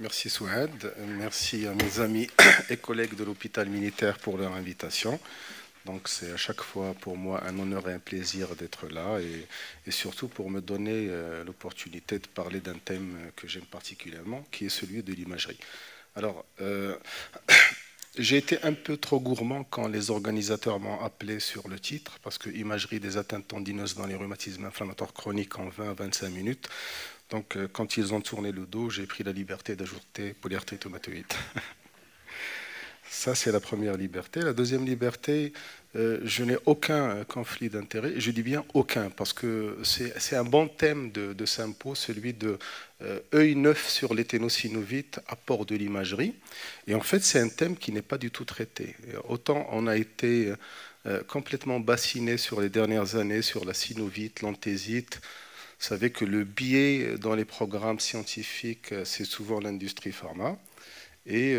Merci Souad, merci à mes amis et collègues de l'hôpital militaire pour leur invitation. Donc c'est à chaque fois pour moi un honneur et un plaisir d'être là et surtout pour me donner l'opportunité de parler d'un thème que j'aime particulièrement, qui est celui de l'imagerie. Alors, j'ai été un peu trop gourmand quand les organisateurs m'ont appelé sur le titre, parce que imagerie des atteintes tendineuses dans les rhumatismes inflammatoires chroniques en 20 à 25 minutes. Donc, quand ils ont tourné le dos, j'ai pris la liberté d'ajouter polyarthrite rhumatoïde. Ça, c'est la première liberté. La deuxième liberté, je n'ai aucun conflit d'intérêt. Je dis bien aucun, parce que c'est un bon thème de Simpo, celui de œil neuf sur les ténosinovites, apport de l'imagerie. Et en fait, c'est un thème qui n'est pas du tout traité. Autant on a été complètement bassiné sur les dernières années sur la synovite, l'anthésite. Vous savez que le biais dans les programmes scientifiques, c'est souvent l'industrie pharma. Et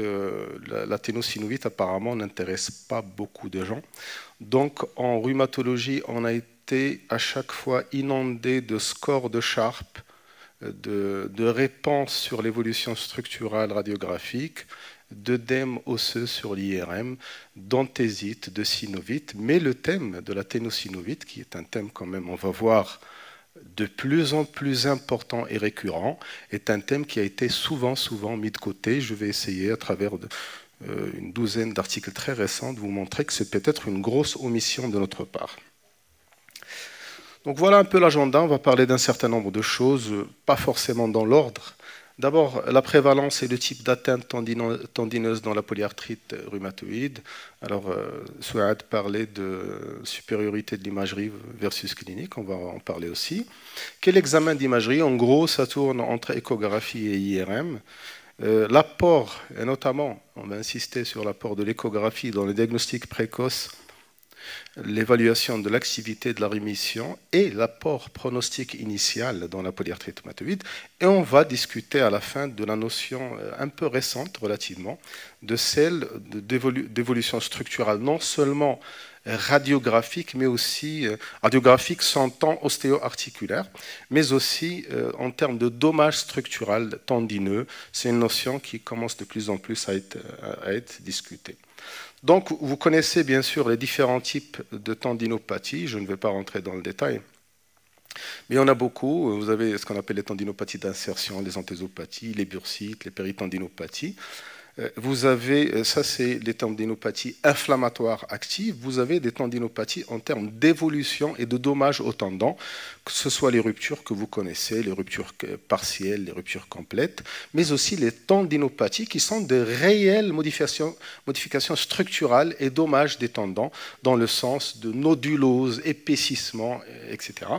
la ténosynovite, apparemment, n'intéresse pas beaucoup de gens. Donc, en rhumatologie, on a été à chaque fois inondé de scores de Sharp, de réponses sur l'évolution structurale radiographique, d'œdème osseux sur l'IRM, d'anthésite, de synovite. Mais le thème de la ténosynovite, qui est un thème quand même, on va voir, de plus en plus important et récurrent, est un thème qui a été souvent mis de côté. Je vais essayer, à travers une douzaine d'articles très récents, de vous montrer que c'est peut-être une grosse omission de notre part. Donc voilà un peu l'agenda. On va parler d'un certain nombre de choses, pas forcément dans l'ordre. D'abord, la prévalence et le type d'atteinte tendineuse dans la polyarthrite rhumatoïde. Alors, Souad parlait de supériorité de l'imagerie versus clinique, on va en parler aussi. Quel examen d'imagerie? En gros, ça tourne entre échographie et IRM. L'apport, et notamment, on va insister sur l'apport de l'échographie dans le diagnostic précoce, l'évaluation de l'activité de la rémission et l'apport pronostique initial dans la polyarthrite rhumatoïde. Et on va discuter à la fin de la notion un peu récente relativement, de celle d'évolution structurale, non seulement radiographique, mais aussi radiographique s'entend ostéo-articulaire, mais aussi en termes de dommage structural tendineux. C'est une notion qui commence de plus en plus à être discutée. Donc, vous connaissez bien sûr les différents types de tendinopathie. Je ne vais pas rentrer dans le détail. Mais il y en a beaucoup. Vous avez ce qu'on appelle les tendinopathies d'insertion, les anthésopathies, les bursites, les péritendinopathies. Vous avez, ça c'est les tendinopathies inflammatoires actives, vous avez des tendinopathies en termes d'évolution et de dommages au tendon, que ce soit les ruptures que vous connaissez, les ruptures partielles, les ruptures complètes, mais aussi les tendinopathies qui sont de réelles modifications structurales et dommages des tendons dans le sens de nodulose, épaississement, etc.,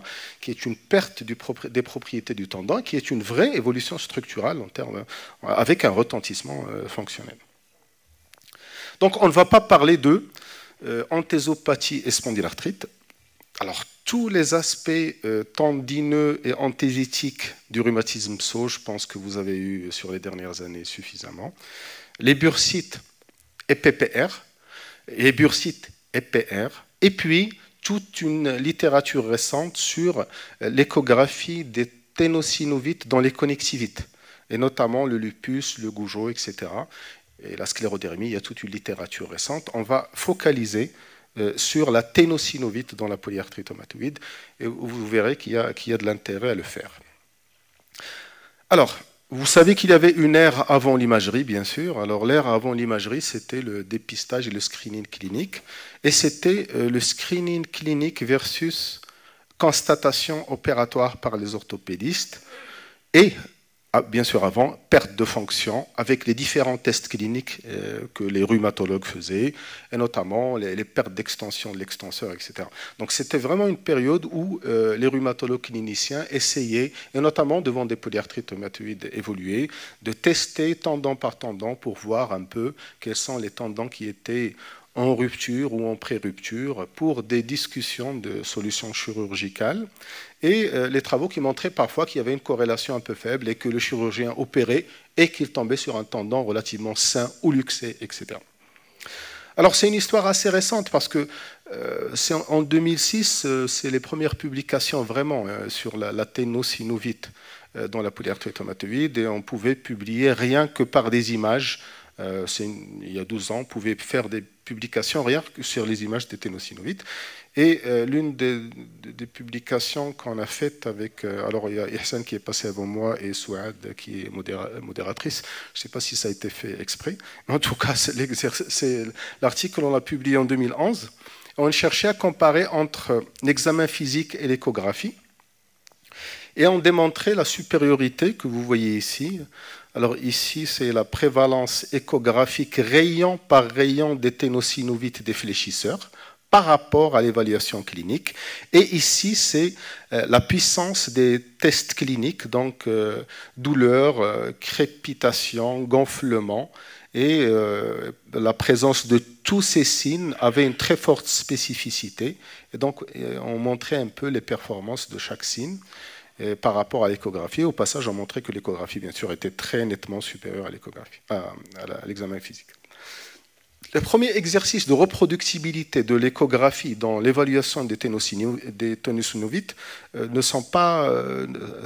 qui est une perte des propriétés du tendon, qui est une vraie évolution structurale en termes, avec un retentissement fonctionnel. Donc on ne va pas parler de anthésopathie et spondylarthrite. Alors tous les aspects tendineux et anthésitiques du rhumatisme pso, je pense que vous avez eu sur les dernières années suffisamment. Les bursites et PPR, les bursites et PR, et puis toute une littérature récente sur l'échographie des ténosinovites dans les connectivites, et notamment le lupus, le Gougeot, etc. Et la sclérodermie, il y a toute une littérature récente. On va focaliser sur la ténosinovite dans la polyarthrite rhumatoïde, et vous verrez qu'il y a de l'intérêt à le faire. Alors, vous savez qu'il y avait une ère avant l'imagerie, bien sûr. Alors, l'ère avant l'imagerie, c'était le dépistage et le screening clinique. Et c'était le screening clinique versus constatation opératoire par les orthopédistes. Et bien sûr avant, perte de fonction avec les différents tests cliniques que les rhumatologues faisaient, et notamment les pertes d'extension de l'extenseur, etc. Donc c'était vraiment une période où les rhumatologues cliniciens essayaient, et notamment devant des polyarthrites rhumatoïdes évoluées, de tester tendon par tendon pour voir un peu quels sont les tendons qui étaient en rupture ou en pré-rupture pour des discussions de solutions chirurgicales, et les travaux qui montraient parfois qu'il y avait une corrélation un peu faible et que le chirurgien opérait et qu'il tombait sur un tendon relativement sain ou luxé, etc. Alors c'est une histoire assez récente parce que c'est en 2006, c'est les premières publications vraiment sur la ténosynovite dans la polyarthrite rhumatoïde et on pouvait publier rien que par des images. Il y a 12 ans, on pouvait faire des publications rien que sur les images des ténosynovites. Et l'une des publications qu'on a faites avec... alors, il y a Ihsan qui est passé avant moi et Souad qui est modératrice. Je ne sais pas si ça a été fait exprès. Mais en tout cas, c'est l'article, on l'a publié en 2011. On cherchait à comparer entre l'examen physique et l'échographie. Et on démontrait la supériorité que vous voyez ici. Alors ici, c'est la prévalence échographique rayon par rayon des ténosynovites des fléchisseurs par rapport à l'évaluation clinique. Et ici, c'est la puissance des tests cliniques, donc douleur, crépitation, gonflement. Et la présence de tous ces signes avait une très forte spécificité. Et donc, on montrait un peu les performances de chaque signe par rapport à l'échographie. Au passage, on montrait que l'échographie, bien sûr, était très nettement supérieure à l'échographie, à l'examen physique. Le premier exercice de reproductibilité de l'échographie dans l'évaluation des ténosynovites ne sont pas...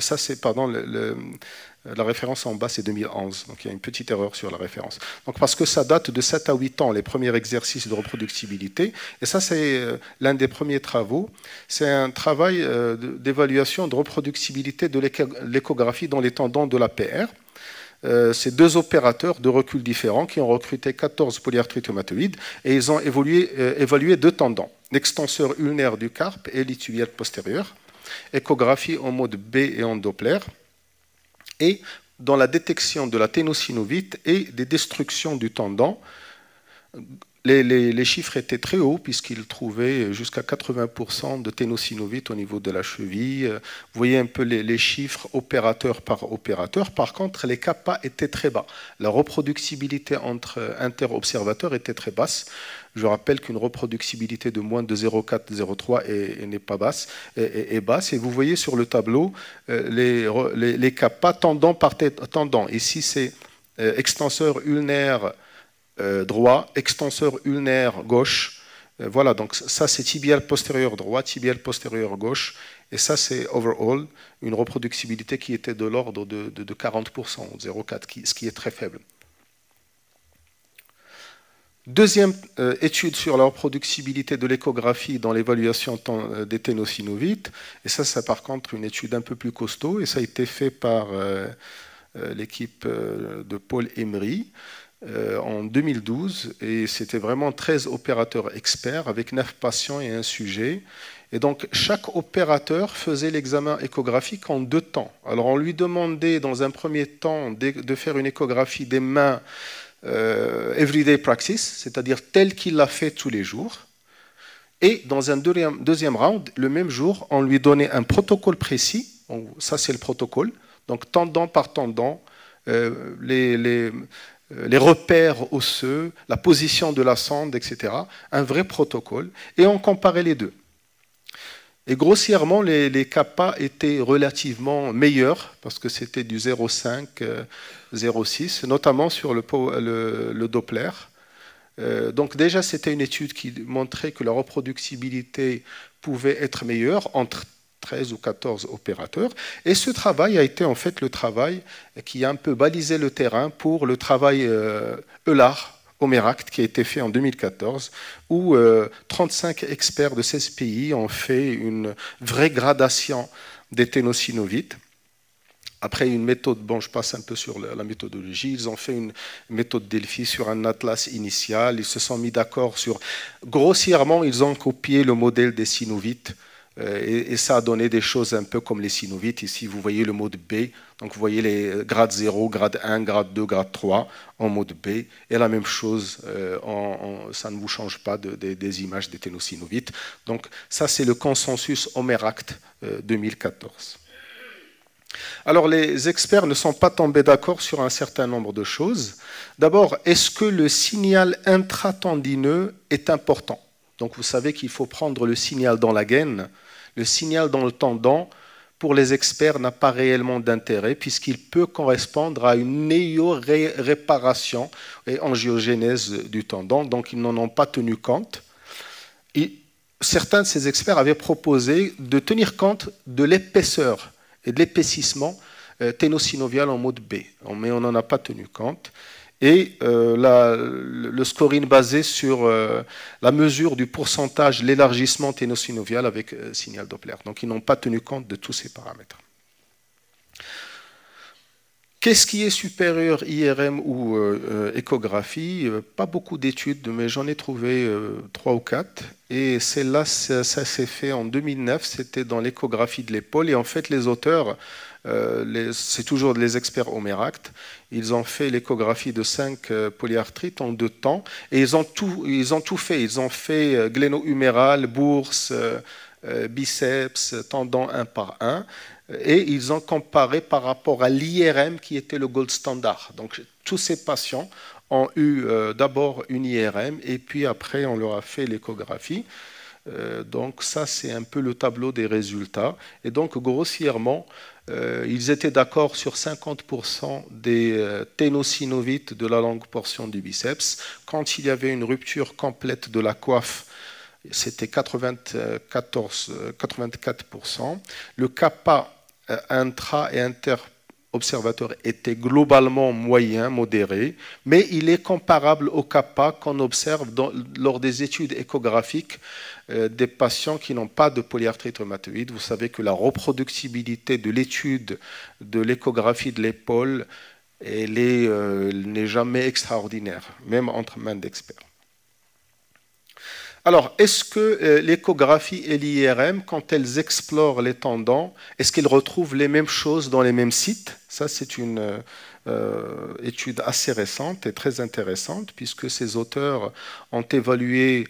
ça, c'est, pardon, la référence en bas, c'est 2011. Donc, il y a une petite erreur sur la référence. Donc, parce que ça date de 7 à 8 ans, les premiers exercices de reproductibilité. Et ça, c'est l'un des premiers travaux. C'est un travail d'évaluation de reproductibilité de l'échographie dans les tendons de la PR. C'est deux opérateurs de recul différents qui ont recruté 14 polyarthrites rhumatoïdes et ils ont évalué deux tendons, l'extenseur ulnaire du carpe et l'itibial postérieur, échographie en mode B et en Doppler, et dans la détection de la ténosynovite et des destructions du tendon. Les chiffres étaient très hauts puisqu'ils trouvaient jusqu'à 80% de ténosynovite au niveau de la cheville. Vous voyez un peu les chiffres opérateur par opérateur. Par contre, les kappa étaient très bas. La reproductibilité entre inter-observateurs était très basse. Je rappelle qu'une reproductibilité de moins de 0,4, 0,3 n'est pas basse, est basse. Et vous voyez sur le tableau les kappa tendant par tendant. Ici, c'est extenseur ulnaire droit, extenseur ulnaire gauche. Voilà, donc ça c'est tibial postérieur droit, tibial postérieur gauche. Et ça c'est overall, une reproductibilité qui était de l'ordre de 40%, 0,4, ce qui est très faible. Deuxième étude sur la reproductibilité de l'échographie dans l'évaluation des ténosynovites. Et ça, c'est par contre une étude un peu plus costaud. Et ça a été fait par l'équipe de Paul Emery en 2012. Et c'était vraiment 13 opérateurs experts avec 9 patients et un sujet. Et donc, chaque opérateur faisait l'examen échographique en 2 temps. Alors, on lui demandait dans un premier temps de faire une échographie des mains everyday practice, c'est-à-dire tel qu'il l'a fait tous les jours. Et dans un deuxième round, le même jour, on lui donnait un protocole précis. Ça, c'est le protocole. Donc, tendon par tendon, les repères osseux, la position de la sonde, etc. Un vrai protocole. Et on comparait les deux. Et grossièrement, les kappa étaient relativement meilleurs, parce que c'était du 0,5, 0,6, notamment sur le Doppler. Donc déjà, c'était une étude qui montrait que la reproductibilité pouvait être meilleure entre 13 ou 14 opérateurs. Et ce travail a été en fait le travail qui a un peu balisé le terrain pour le travail EULAR, Omeract, qui a été fait en 2014, où 35 experts de 16 pays ont fait une vraie gradation des ténosynovites. Après une méthode, bon, je passe un peu sur la méthodologie, ils ont fait une méthode Delphi sur un atlas initial, ils se sont mis d'accord sur... Grossièrement, ils ont copié le modèle des synovites, et ça a donné des choses un peu comme les synovites. Ici, vous voyez le mode B. Donc, vous voyez les grades 0, grade 1, grade 2, grade 3 en mode B. Et la même chose, ça ne vous change pas des images des ténosynovites. Donc, ça, c'est le consensus Omeract 2014. Alors, les experts ne sont pas tombés d'accord sur un certain nombre de choses. D'abord, est-ce que le signal intratendineux est important? Donc, vous savez qu'il faut prendre le signal dans la gaine. Le signal dans le tendon, pour les experts, n'a pas réellement d'intérêt puisqu'il peut correspondre à une néo-réparation et angiogénèse du tendon. Donc, ils n'en ont pas tenu compte. Et certains de ces experts avaient proposé de tenir compte de l'épaisseur et de l'épaississement ténosynovial en mode B, mais on n'en a pas tenu compte. Et le scoring basé sur la mesure du pourcentage, l'élargissement ténosynovial avec signal Doppler. Donc ils n'ont pas tenu compte de tous ces paramètres. Qu'est-ce qui est supérieur, IRM ou échographie? Pas beaucoup d'études, mais j'en ai trouvé 3 ou 4. Et celle-là, ça s'est fait en 2009, c'était dans l'échographie de l'épaule. Et en fait, les auteurs, c'est toujours les experts au Meract, ils ont fait l'échographie de 5 polyarthrites en 2 temps. Et ils ont tout fait. Ils ont fait gléno-huméral, bourse, biceps, tendon un par un. Et ils ont comparé par rapport à l'IRM qui était le gold standard. Donc tous ces patients ont eu d'abord une IRM et puis après on leur a fait l'échographie. Donc ça c'est un peu le tableau des résultats. Et donc grossièrement, ils étaient d'accord sur 50% des ténosynovites de la longue portion du biceps. Quand il y avait une rupture complète de la coiffe, c'était 84%. Le kappa intra- et inter-observateur était globalement moyen, modéré, mais il est comparable au kappa qu'on observe lors des études échographiques des patients qui n'ont pas de polyarthrite rhumatoïde. Vous savez que la reproductibilité de l'étude de l'échographie de l'épaule n'est jamais extraordinaire, même entre mains d'experts. Alors, est-ce que l'échographie et l'IRM, quand elles explorent les tendons, est-ce qu'elles retrouvent les mêmes choses dans les mêmes sites? Ça, c'est une étude assez récente et très intéressante, puisque ces auteurs ont évalué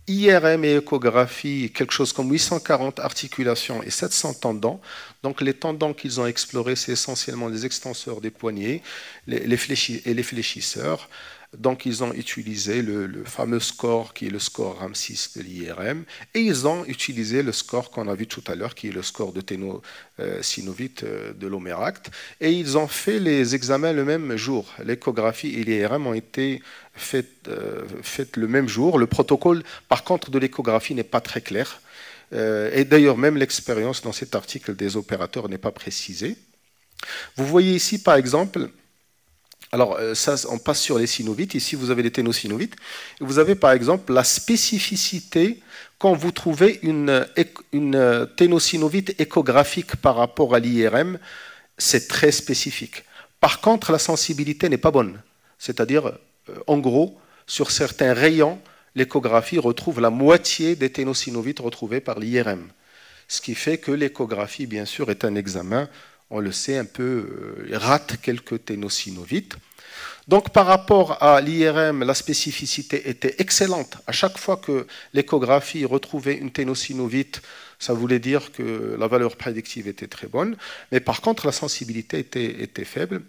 IRM et échographie, quelque chose comme 840 articulations et 700 tendons. Donc, les tendons qu'ils ont explorés, c'est essentiellement les extenseurs des poignets et les fléchisseurs. Donc, ils ont utilisé le fameux score qui est le score RAM6 de l'IRM et ils ont utilisé le score qu'on a vu tout à l'heure qui est le score de ténosynovite de l'Omeract et ils ont fait les examens le même jour. L'échographie et l'IRM ont été faites le même jour. Le protocole, par contre, de l'échographie n'est pas très clair. Et d'ailleurs, même l'expérience dans cet article des opérateurs n'est pas précisée. Vous voyez ici, par exemple, alors ça, on passe sur les synovites. Ici, vous avez les ténosynovites. Vous avez, par exemple, la spécificité quand vous trouvez une ténosynovite échographique par rapport à l'IRM. C'est très spécifique. Par contre, la sensibilité n'est pas bonne. C'est-à-dire, en gros, sur certains rayons, l'échographie retrouve la moitié des ténosynovites retrouvés par l'IRM. Ce qui fait que l'échographie, bien sûr, est un examen, on le sait, un peu rate quelques ténosynovites. Donc, par rapport à l'IRM, la spécificité était excellente. À chaque fois que l'échographie retrouvait une ténosynovite, ça voulait dire que la valeur prédictive était très bonne. Mais par contre, la sensibilité était faible.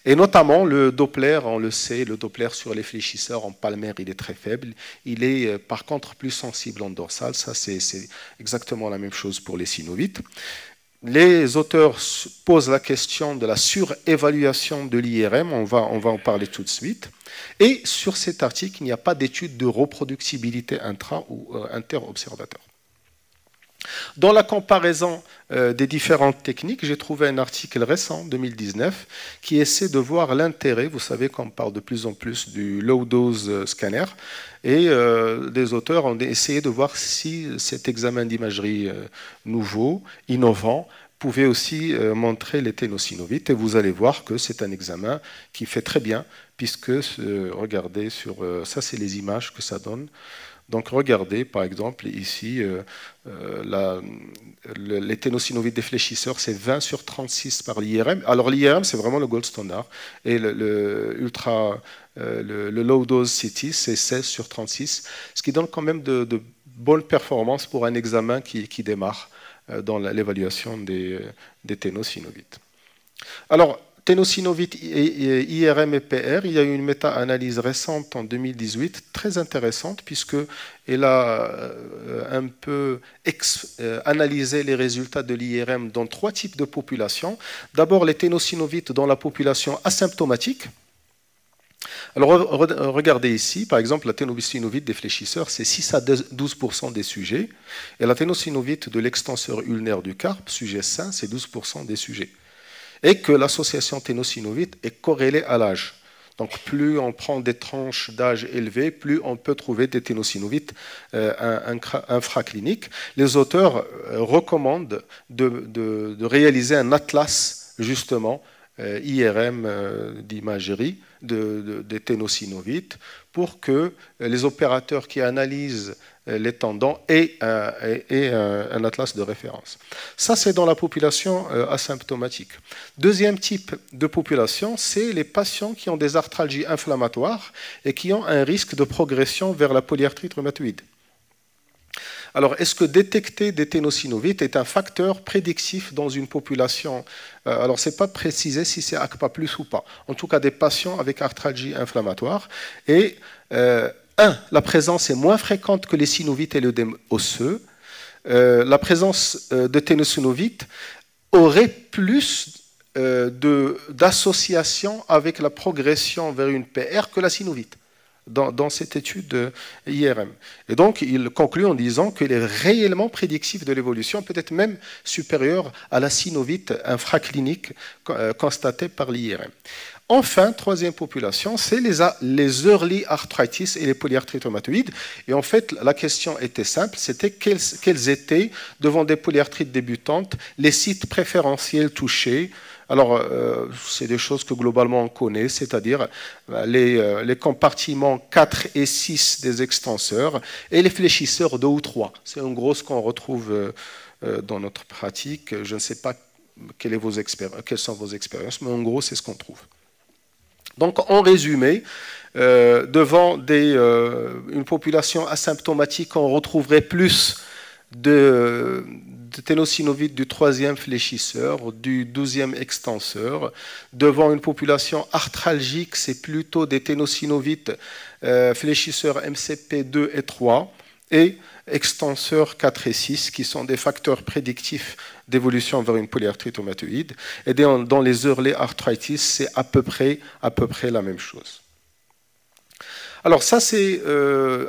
Et notamment, le Doppler, on le sait, le Doppler sur les fléchisseurs en palmaire, il est très faible. Il est par contre plus sensible en dorsal. Ça, c'est exactement la même chose pour les synovites. Les auteurs posent la question de la surévaluation de l'IRM, on va en parler tout de suite. Et sur cet article, il n'y a pas d'étude de reproductibilité intra- ou inter-observateur. Dans la comparaison des différentes techniques, j'ai trouvé un article récent, 2019, qui essaie de voir l'intérêt, vous savez qu'on parle de plus en plus du low-dose scanner, et des auteurs ont essayé de voir si cet examen d'imagerie nouveau, innovant, pouvait aussi montrer les ténosynovites. Et vous allez voir que c'est un examen qui fait très bien, puisque, regardez, ça c'est les images que ça donne. Donc regardez, par exemple, ici, les ténosynovites des fléchisseurs, c'est 20 sur 36 par l'IRM. Alors l'IRM, c'est vraiment le gold standard. Et le low dose CT, c'est 16 sur 36, ce qui donne quand même de bonnes performances pour un examen qui démarre dans l'évaluation des ténosynovites. Alors, ténosynovite, IRM et PR, il y a eu une méta-analyse récente en 2018, très intéressante, puisqu'elle a un peu analysé les résultats de l'IRM dans 3 types de populations. D'abord, les ténosynovites dans la population asymptomatique. Alors, regardez ici, par exemple, la ténosynovite des fléchisseurs, c'est 6 à 12% des sujets, et la ténosynovite de l'extenseur ulnaire du carpe, sujet sain, c'est 12% des sujets. et que l'association ténosynovite est corrélée à l'âge. Donc plus on prend des tranches d'âge élevées, plus on peut trouver des ténosynovites infracliniques. Les auteurs recommandent de réaliser un atlas, justement, IRM d'imagerie des ténosynovites pour que les opérateurs qui analysent les tendons aient un atlas de référence. Ça, c'est dans la population asymptomatique. Deuxième type de population, c'est les patients qui ont des arthralgies inflammatoires et qui ont un risque de progression vers la polyarthrite rhumatoïde. Alors, est-ce que détecter des ténosynovites est un facteur prédictif dans une population? Alors, ce n'est pas précisé si c'est ACPA+ ou pas. En tout cas, des patients avec arthralgie inflammatoire. Et, la présence est moins fréquente que les synovites et l'œdème osseux. La présence de ténosynovites aurait plus d'association avec la progression vers une PR que la synovite. Dans cette étude IRM. Et donc, il conclut en disant qu'il est réellement prédictif de l'évolution, peut-être même supérieur à la synovite infraclinique constatée par l'IRM. Enfin, troisième population, c'est les early arthritis et les polyarthrites rhumatoïdes. Et en fait, la question était simple, c'était quels étaient, devant des polyarthrites débutantes, les sites préférentiels touchés. Alors, c'est des choses que globalement on connaît, c'est-à-dire les compartiments 4 et 6 des extenseurs et les fléchisseurs 2 ou 3. C'est en gros ce qu'on retrouve dans notre pratique. Je ne sais pas quelles sont vos expériences, mais en gros, c'est ce qu'on trouve. Donc, en résumé, devant une population asymptomatique, on retrouverait plus de ténosynovites du 3e fléchisseur, du 12e extenseur. Devant une population arthralgique, c'est plutôt des ténosynovites fléchisseurs MCP 2 et 3 et extenseurs 4 et 6 qui sont des facteurs prédictifs d'évolution vers une polyarthrite rhumatoïde. Et dans les early arthritis, c'est à peu près la même chose. Alors ça, c'est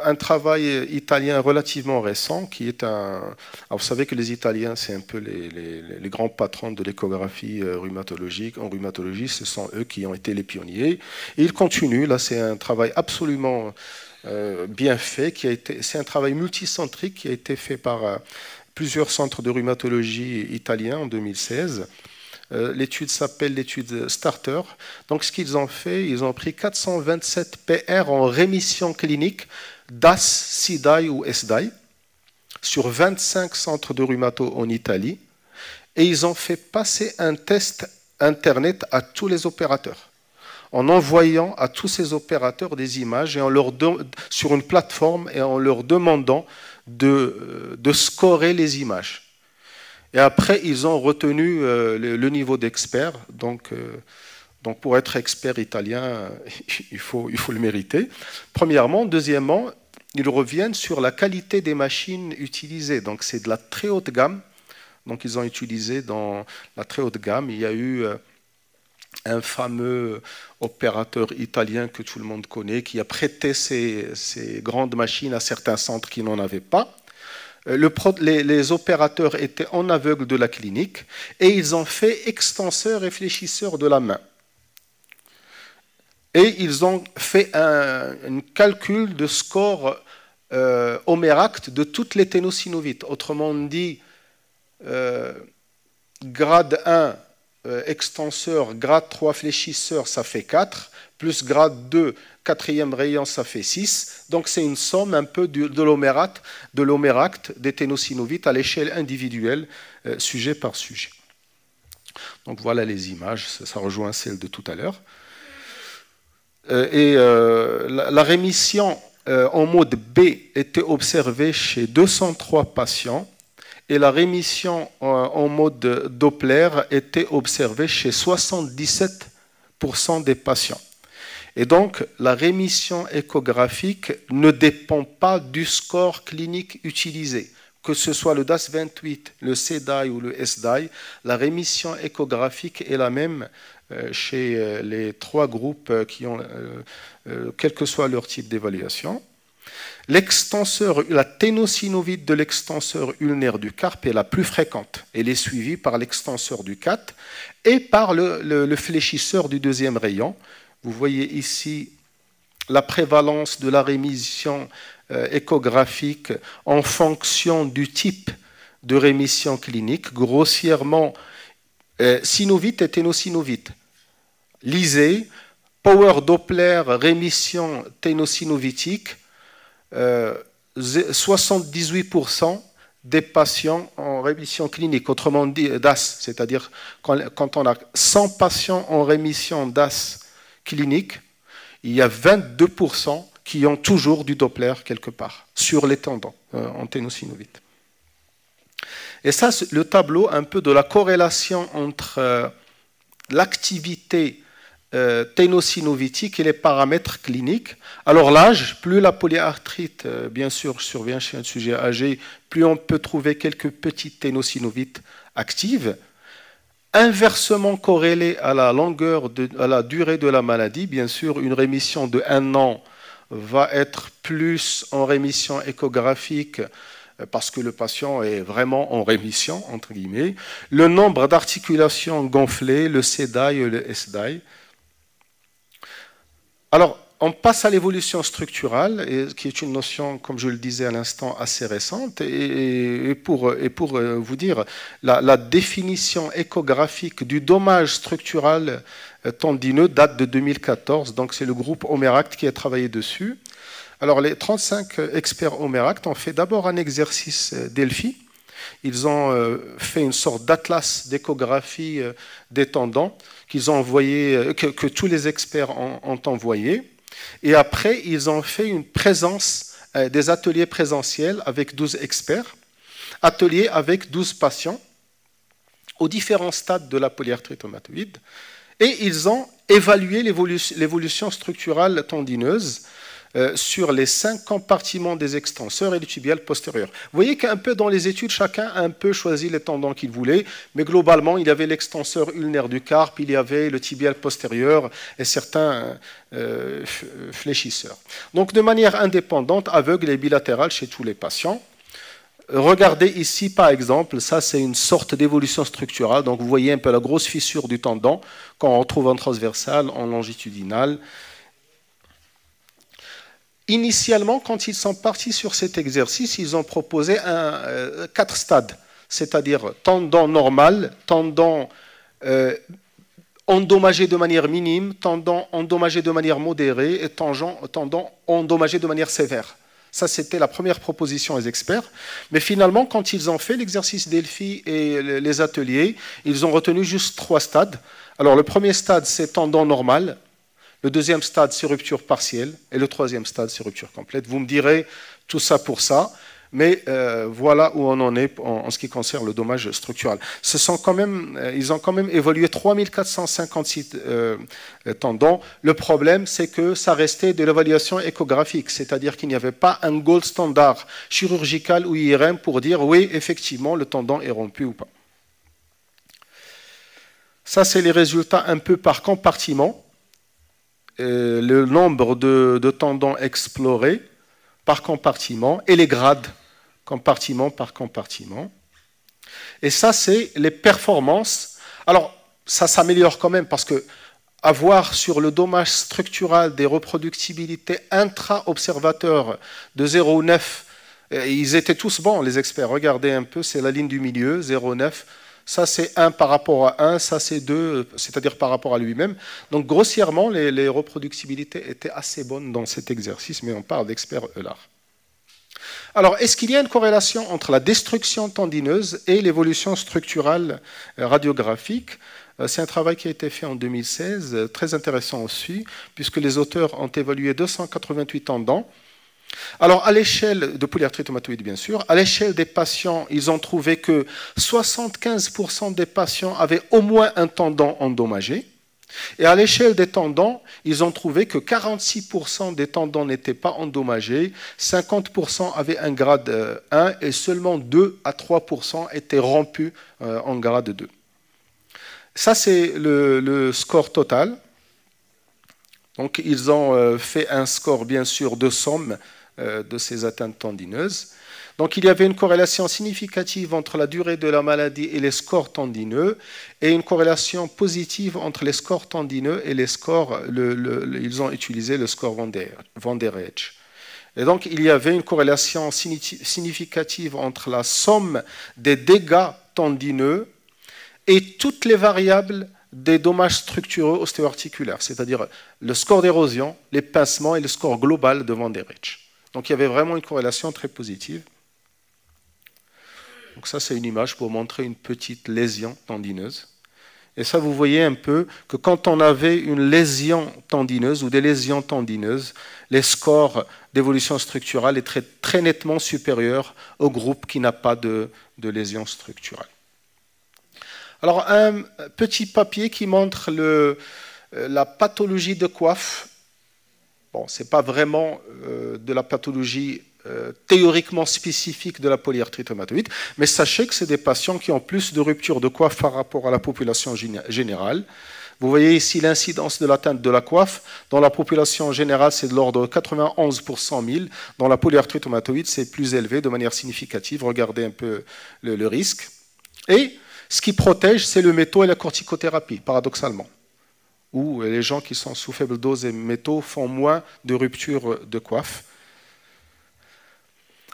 un travail italien relativement récent qui est Alors, vous savez que les Italiens, c'est un peu les grands patrons de l'échographie rhumatologique. En rhumatologie, ce sont eux qui ont été les pionniers. Et ils continuent. Là, c'est un travail absolument bien fait. C'est un travail multicentrique qui a été fait par plusieurs centres de rhumatologie italiens en 2016. L'étude s'appelle l'étude Starter. Donc, ce qu'ils ont fait, ils ont pris 427 PR en rémission clinique DAS, SIDAI ou SDAI sur 25 centres de rhumato en Italie et ils ont fait passer un test Internet à tous les opérateurs en envoyant à tous ces opérateurs des images et sur une plateforme et en leur demandant de scorer les images. Et après, ils ont retenu le niveau d'expert. Donc, pour être expert italien, il faut le mériter. Premièrement. Deuxièmement, ils reviennent sur la qualité des machines utilisées. Donc, c'est de la très haute gamme. Donc, ils ont utilisé dans la très haute gamme. Il y a eu un fameux opérateur italien que tout le monde connaît qui a prêté ces grandes machines à certains centres qui n'en avaient pas. Les opérateurs étaient en aveugle de la clinique et ils ont fait extenseur et fléchisseur de la main. Et ils ont fait un calcul de score Omeract de toutes les ténosynovites. Autrement dit, grade 1 extenseur, grade 3 fléchisseur, ça fait 4, plus grade 2, 4e rayon, ça fait 6. Donc c'est une somme un peu de l'Omeract des ténosynovites à l'échelle individuelle, sujet par sujet. Donc voilà les images, ça rejoint celle de tout à l'heure. La rémission en mode B était observée chez 203 patients. Et la rémission en mode Doppler était observée chez 77% des patients. Et donc, la rémission échographique ne dépend pas du score clinique utilisé. Que ce soit le DAS28, le SEDAI ou le SDAI, la rémission échographique est la même chez les trois groupes qui ont, quel que soit leur type d'évaluation. La ténosynovite de l'extenseur ulnaire du carpe est la plus fréquente. Elle est suivie par l'extenseur du cat et par le fléchisseur du deuxième rayon. Vous voyez ici la prévalence de la rémission échographique en fonction du type de rémission clinique, grossièrement synovite et ténosynovite. Lisez, Power Doppler rémission ténosynovitique, 78% des patients en rémission clinique, autrement dit DAS, c'est-à-dire quand on a 100 patients en rémission DAS clinique, il y a 22% qui ont toujours du Doppler quelque part sur les tendons en ténosynovite. Et ça, c'est le tableau un peu de la corrélation entre l'activité ténosynovitique et les paramètres cliniques. Alors l'âge, plus la polyarthrite, bien sûr, survient chez un sujet âgé, plus on peut trouver quelques petites ténosynovites actives. Inversement corrélé à la à la durée de la maladie, bien sûr, une rémission de 1 an va être plus en rémission échographique parce que le patient est vraiment en rémission, entre guillemets. Le nombre d'articulations gonflées, le SEDAI et le SDAI. Alors, on passe à l'évolution structurale, qui est une notion, comme je le disais à l'instant, assez récente. Et pour vous dire, la définition échographique du dommage structural tendineux date de 2014. Donc, c'est le groupe Omeract qui a travaillé dessus. Alors, les 35 experts Omeract ont fait d'abord un exercice Delphi. Ils ont fait une sorte d'atlas d'échographie des tendons qu'ils ont envoyé, que tous les experts ont envoyé. Et après, ils ont fait une présence, des ateliers présentiels avec 12 experts, ateliers avec 12 patients aux différents stades de la polyarthrite rhumatoïde. Et ils ont évalué l'évolution structurale tendineuse sur les 5 compartiments des extenseurs et du tibial postérieur. Vous voyez qu'un peu dans les études, chacun a un peu choisi les tendons qu'il voulait, mais globalement, il y avait l'extenseur ulnaire du carpe, il y avait le tibial postérieur et certains fléchisseurs. Donc, de manière indépendante, aveugle et bilatérale chez tous les patients. Regardez ici, par exemple, ça c'est une sorte d'évolution structurale. Donc, vous voyez un peu la grosse fissure du tendon qu'on retrouve en transversal, en longitudinal. Initialement, quand ils sont partis sur cet exercice, ils ont proposé 4 stades, c'est-à-dire tendon normal, tendon endommagé de manière minime, tendon endommagé de manière modérée et tendon endommagé de manière sévère. Ça, c'était la première proposition des experts. Mais finalement, quand ils ont fait l'exercice Delphi et les ateliers, ils ont retenu juste 3 stades. Alors, le premier stade, c'est tendon normal. Le deuxième stade, c'est rupture partielle. Et le troisième stade, c'est rupture complète. Vous me direz tout ça pour ça. Mais voilà où on en est en ce qui concerne le dommage structural. Ils ont quand même évalué 3456 tendons. Le problème, c'est que ça restait de l'évaluation échographique. C'est-à-dire qu'il n'y avait pas un gold standard chirurgical ou IRM pour dire oui, effectivement, le tendon est rompu ou pas. Ça, c'est les résultats un peu par compartiment. Le nombre de tendons explorés par compartiment et les grades, compartiment par compartiment. Et ça, c'est les performances. Alors, ça s'améliore quand même parce que avoir sur le dommage structural des reproductibilités intra-observateurs de 0,9, ils étaient tous bons, les experts. Regardez un peu, c'est la ligne du milieu, 0,9. Ça, c'est 1 par rapport à 1, ça, c'est 2, c'est-à-dire par rapport à lui-même. Donc, grossièrement, les reproductibilités étaient assez bonnes dans cet exercice, mais on parle d'experts EULAR. Alors, est-ce qu'il y a une corrélation entre la destruction tendineuse et l'évolution structurale radiographique? C'est un travail qui a été fait en 2016, très intéressant aussi, puisque les auteurs ont évalué 288 tendons. Alors, à l'échelle de polyarthrite rhumatoïde, bien sûr, à l'échelle des patients, ils ont trouvé que 75% des patients avaient au moins un tendon endommagé. Et à l'échelle des tendons, ils ont trouvé que 46% des tendons n'étaient pas endommagés, 50% avaient un grade 1 et seulement 2 à 3% étaient rompus en grade 2. Ça, c'est le score total. Donc, ils ont fait un score, bien sûr, de somme de ces atteintes tendineuses. Donc il y avait une corrélation significative entre la durée de la maladie et les scores tendineux, et une corrélation positive entre les scores tendineux et les scores, ils ont utilisé le score Van der Heijden. Et donc il y avait une corrélation significative entre la somme des dégâts tendineux et toutes les variables des dommages structureux ostéo-articulaires, c'est-à-dire le score d'érosion, les pincements et le score global de Van der Heijden. Donc il y avait vraiment une corrélation très positive. Donc ça, c'est une image pour montrer une petite lésion tendineuse. Et ça, vous voyez un peu que quand on avait une lésion tendineuse ou des lésions tendineuses, les scores d'évolution structurelle étaient très nettement supérieurs au groupe qui n'a pas de lésion structurelle. Alors, un petit papier qui montre la pathologie de coiffe. Bon, ce n'est pas vraiment de la pathologie théoriquement spécifique de la polyarthrite rhumatoïde, mais sachez que c'est des patients qui ont plus de ruptures de coiffe par rapport à la population générale. Vous voyez ici l'incidence de l'atteinte de la coiffe. Dans la population générale, c'est de l'ordre de 91 pour 100 000. Dans la polyarthrite rhumatoïde, c'est plus élevé de manière significative. Regardez un peu le risque. Et ce qui protège, c'est le métaux et la corticothérapie, paradoxalement. Où les gens qui sont sous faible dose et métaux font moins de ruptures de coiffe.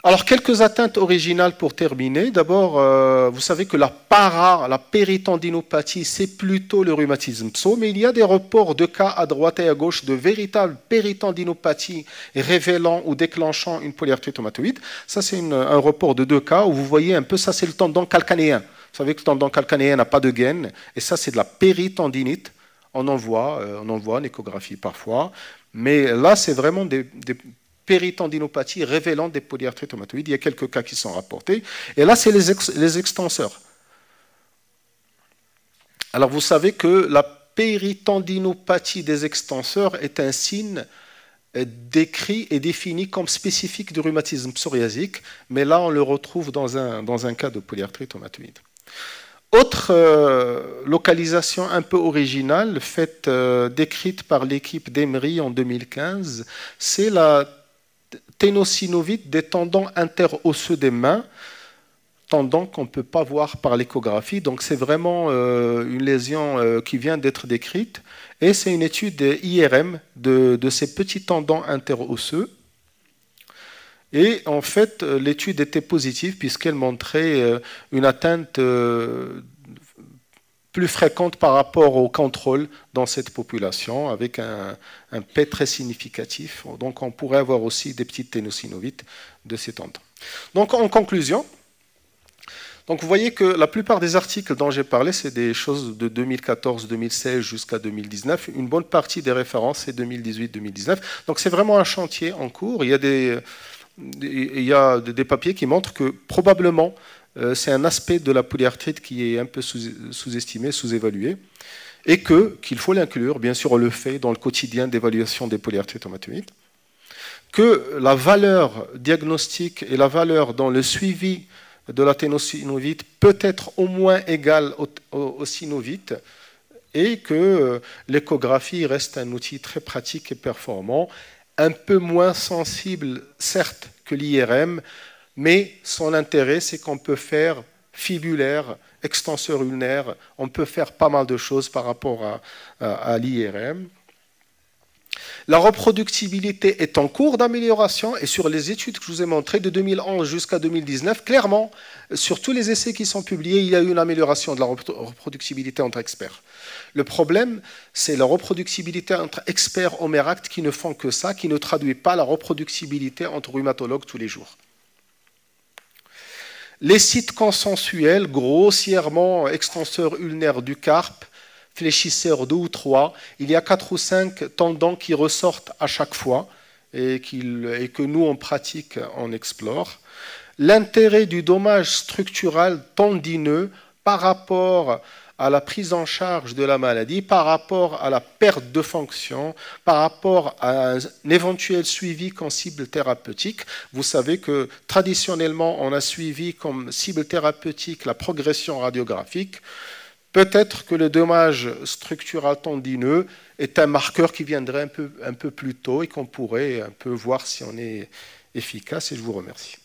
Alors, quelques atteintes originales pour terminer. D'abord, vous savez que la péritendinopathie, c'est plutôt le rhumatisme pso, mais il y a des reports de cas à droite et à gauche de véritables péritendinopathies révélant ou déclenchant une polyarthrite rhumatoïde. Ça, c'est un report de 2 cas où vous voyez un peu, ça c'est le tendon calcanéen. Vous savez que le tendon calcanéen n'a pas de gaine, et ça c'est de la péritendinite. On en voit en échographie parfois, mais là c'est vraiment des péritendinopathies révélant des polyarthrites rhumatoïdes. Il y a quelques cas qui sont rapportés. Et là, c'est les extenseurs. Alors, vous savez que la péritendinopathie des extenseurs est un signe décrit et défini comme spécifique du rhumatisme psoriasique, mais là, on le retrouve dans un cas de polyarthrite rhumatoïde. Autre localisation un peu originale, décrite par l'équipe d'Emery en 2015, c'est la ténosynovite des tendons interosseux des mains, tendons qu'on ne peut pas voir par l'échographie. Donc c'est vraiment une lésion qui vient d'être décrite. Et c'est une étude IRM de ces petits tendons interosseux. Et en fait, l'étude était positive puisqu'elle montrait une atteinte plus fréquente par rapport au contrôle dans cette population, avec un P très significatif. Donc on pourrait avoir aussi des petites ténosynovites de ces tendons. Donc en conclusion, donc vous voyez que la plupart des articles dont j'ai parlé, c'est des choses de 2014, 2016 jusqu'à 2019. Une bonne partie des références, c'est 2018, 2019. Donc c'est vraiment un chantier en cours. Il y a des papiers qui montrent que probablement c'est un aspect de la polyarthrite qui est un peu sous-estimé, sous-évalué, et qu'il faut l'inclure, bien sûr on le fait dans le quotidien d'évaluation des polyarthrites rhumatoïdes, que la valeur diagnostique et la valeur dans le suivi de la ténosynovite peut être au moins égale au synovite, et que l'échographie reste un outil très pratique et performant, un peu moins sensible certes que l'IRM, mais son intérêt, c'est qu'on peut faire fibulaire, extenseur ulnaire, on peut faire pas mal de choses par rapport à l'IRM. La reproductibilité est en cours d'amélioration, et sur les études que je vous ai montrées de 2011 jusqu'à 2019, clairement, sur tous les essais qui sont publiés, il y a eu une amélioration de la reproductibilité entre experts. Le problème, c'est la reproductibilité entre experts homéractes qui ne font que ça, qui ne traduit pas la reproductibilité entre rhumatologues tous les jours. Les sites consensuels, grossièrement extenseur ulnaire du carpe, fléchisseur 2 ou 3, il y a 4 ou 5 tendons qui ressortent à chaque fois et que nous, on pratique, on explore. L'intérêt du dommage structural tendineux par rapport à la prise en charge de la maladie, par rapport à la perte de fonction, par rapport à un éventuel suivi comme cible thérapeutique. Vous savez que traditionnellement, on a suivi comme cible thérapeutique la progression radiographique. Peut-être que le dommage structural tendineux est un marqueur qui viendrait un peu plus tôt et qu'on pourrait un peu voir si on est efficace et je vous remercie.